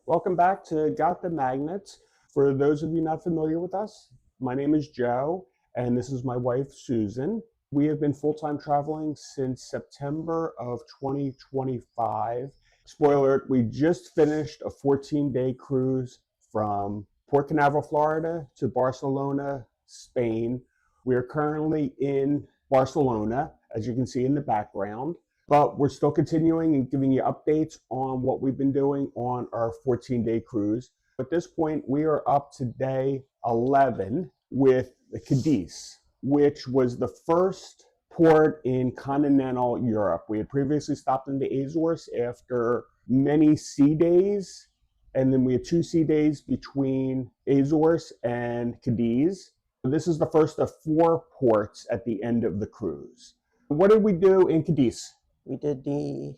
Welcome back to Got the Magnets. For those of you not familiar with us, my name is Joe, and this is my wife, Susan. We have been full-time traveling since September of 2025. Spoiler alert, we just finished a 14-day cruise from Port Canaveral, Florida to Barcelona, Spain. We are currently in Barcelona, as you can see in the background. But we're still continuing and giving you updates on what we've been doing on our 14-day cruise. At this point, we are up to day 11 with the Cadiz, which was the first port in continental Europe. We had previously stopped in the Azores after many sea days, and then we had 2 sea days between Azores and Cadiz. This is the first of 4 ports at the end of the cruise. What did we do in Cadiz? We did the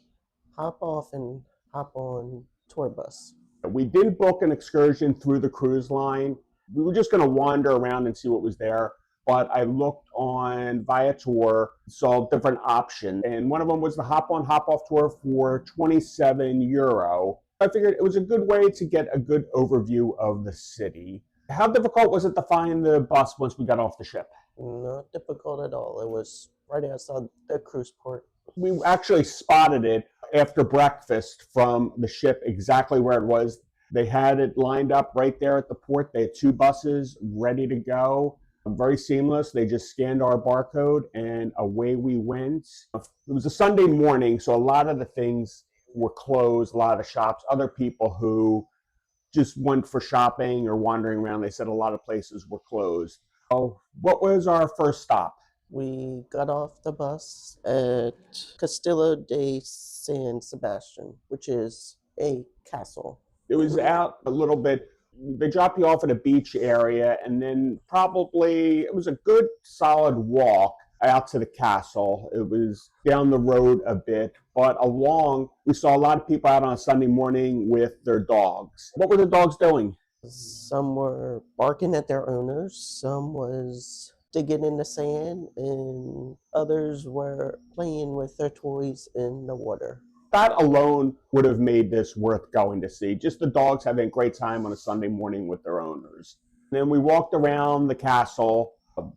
hop off and hop on tour bus. We didn't book an excursion through the cruise line. We were just going to wander around and see what was there. But I looked on Viator, saw different options, and one of them was the hop on, hop off tour for €27. I figured it was a good way to get a good overview of the city. How difficult was it to find the bus once we got off the ship? Not difficult at all. It was right outside the cruise port. We actually spotted it after breakfast from the ship exactly where it was. They had it lined up right there at the port. They had 2 buses ready to go. Very seamless. They just scanned our barcode and away we went. It was a Sunday morning, so a lot of the things were closed, a lot of the shops. Other people who just went for shopping or wandering around, they said a lot of places were closed. So what was our first stop? We got off the bus at Castillo de San Sebastián, which is a castle. It was out a little bit. They dropped you off at a beach area, and then probably it was a good solid walk out to the castle. It was down the road a bit, but along, we saw a lot of people out on a Sunday morning with their dogs. What were the dogs doing? Some were barking at their owners, some was digging in the sand, and others were playing with their toys in the water. That alone would have made this worth going to see. Just the dogs having a great time on a Sunday morning with their owners. Then we walked around the castle.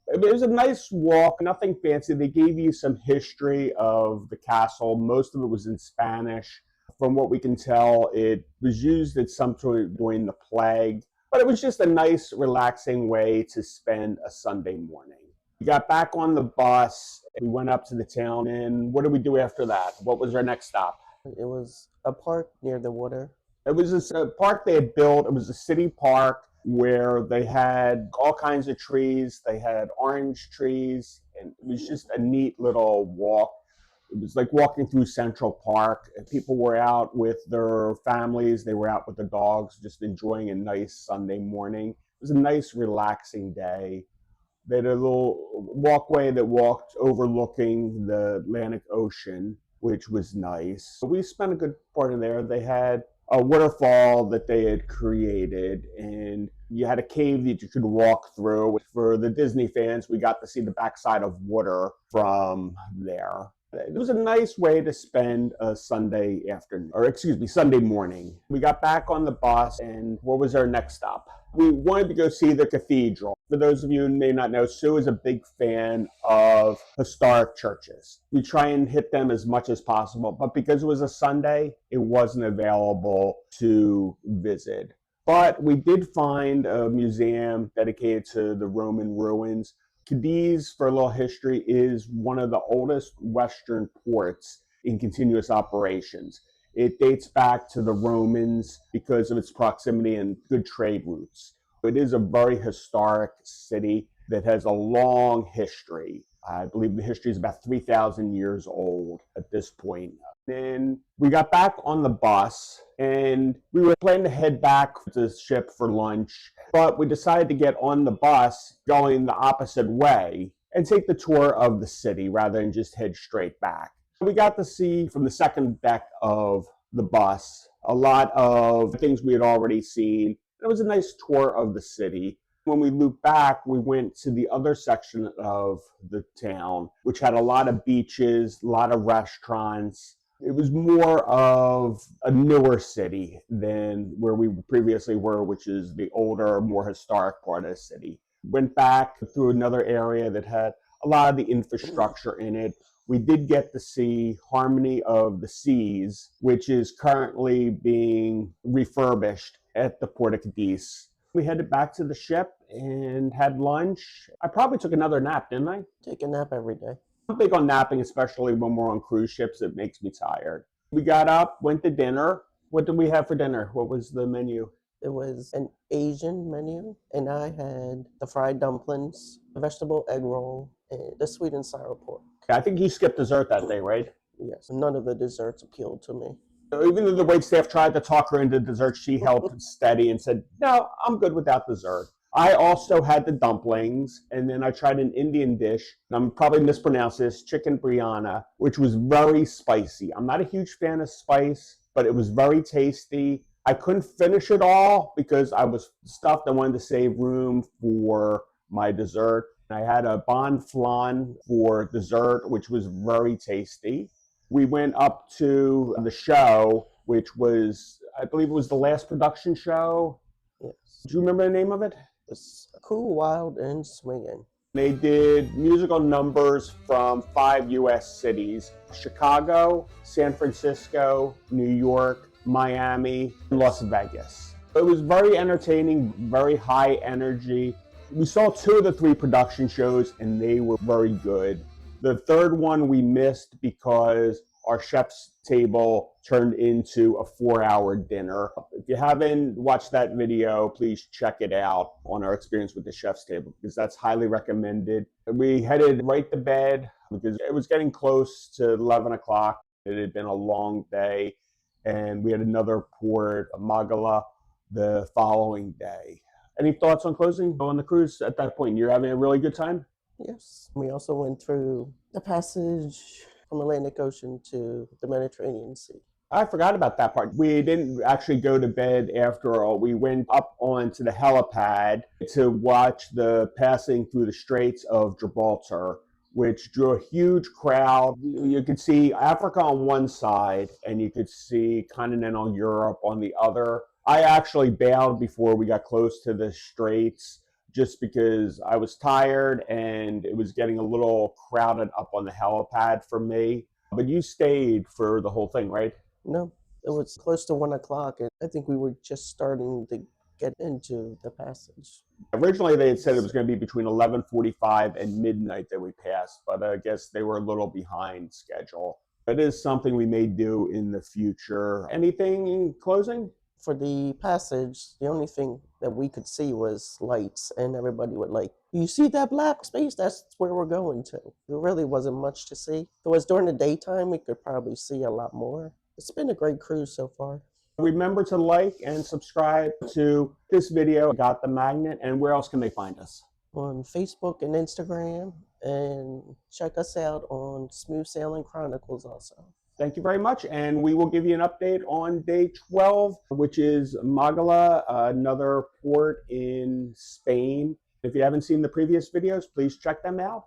It was a nice walk, nothing fancy. They gave you some history of the castle. Most of it was in Spanish. From what we can tell, it was used at some point during the plague, but it was just a nice, relaxing way to spend a Sunday morning. We got back on the bus. We went up to the town, and what did we do after that? What was our next stop? It was a park near the water. It was a park they had built. It was a city park where they had all kinds of trees. They had orange trees, and it was just a neat little walk. It was like walking through Central Park. People were out with their families. They were out with the dogs, just enjoying a nice Sunday morning. It was a nice, relaxing day. They had a little walkway that walked overlooking the Atlantic Ocean, which was nice. So we spent a good part of there. They had a waterfall that they had created, and you had a cave that you could walk through. For the Disney fans, we got to see the backside of water from there. It was a nice way to spend a Sunday afternoon, or excuse me, Sunday morning. We got back on the bus, and what was our next stop? We wanted to go see the cathedral. For those of you who may not know, Sue is a big fan of historic churches. We try and hit them as much as possible, but because it was a Sunday, it wasn't available to visit. But we did find a museum dedicated to the Roman ruins. Cadiz, for a little history, is one of the oldest Western ports in continuous operations. It dates back to the Romans because of its proximity and good trade routes. It is a very historic city that has a long history. I believe the history is about 3,000 years old at this point. Then we got back on the bus, and we were planning to head back to the ship for lunch, but we decided to get on the bus going the opposite way and take the tour of the city rather than just head straight back. We got to see from the second deck of the bus a lot of things we had already seen. It was a nice tour of the city. When we looped back, we went to the other section of the town, which had a lot of beaches, a lot of restaurants, It was more of a newer city than where we previously were, which is the older, more historic part of the city. Went back through another area that had a lot of the infrastructure in it. We did get to see Harmony of the Seas, which is currently being refurbished at the Port of Cadiz. We headed back to the ship and had lunch. I probably took another nap, didn't I? Take a nap every day. I'm big on napping, especially when we're on cruise ships. It makes me tired. We got up, went to dinner. What did we have for dinner? What was the menu? It was an Asian menu, and I had the fried dumplings, a vegetable egg roll, and the sweet and sour pork. I think you skipped dessert that day, right? Yes, none of the desserts appealed to me. Even though the waitstaff tried to talk her into dessert, she held steady and said, "No, I'm good without dessert." I also had the dumplings, and then I tried an Indian dish. I'm probably mispronouncing this, chicken biryani, which was very spicy. I'm not a huge fan of spice, but it was very tasty. I couldn't finish it all because I was stuffed. I wanted to save room for my dessert. I had a bon flan for dessert, which was very tasty. We went up to the show, which was, I believe it was the last production show. Yes. Do you remember the name of it? It's cool, wild, and swinging. They did musical numbers from 5 US cities: Chicago, San Francisco, New York, Miami, and Las Vegas. It was very entertaining, very high energy. We saw 2 of the 3 production shows and they were very good. The third one we missed because our chef's table turned into a 4-hour dinner. If you haven't watched that video, please check it out on our experience with the chef's table, because that's highly recommended. We headed right to bed because it was getting close to 11 o'clock. It had been a long day, and we had another port, Magala, the following day. Any thoughts on closing on the cruise at that point? You're having a really good time? Yes. We also went through the passage from Atlantic Ocean to the Mediterranean Sea. I forgot about that part. We didn't actually go to bed after all. We went up onto the helipad to watch the passing through the Straits of Gibraltar, which drew a huge crowd. You could see Africa on one side and you could see continental Europe on the other. I actually bailed before we got close to the Straits just because I was tired and it was getting a little crowded up on the helipad for me. But you stayed for the whole thing, right? No, it was close to 1 o'clock, and I think we were just starting to get into the passage. Originally, they had said it was going to be between 11:45 and midnight that we passed, but I guess they were a little behind schedule. It is something we may do in the future. Anything in closing? For the passage, the only thing that we could see was lights, and everybody would like, "You see that black space? That's where we're going to." There really wasn't much to see. If it was during the daytime, we could probably see a lot more. It's been a great cruise so far. Remember to like and subscribe to this video, Got the Magnet, and where else can they find us? On Facebook and Instagram, and check us out on Smooth Sailing Chronicles also. Thank you very much, and we will give you an update on day 12, which is Magala, another port in Spain. If you haven't seen the previous videos, please check them out.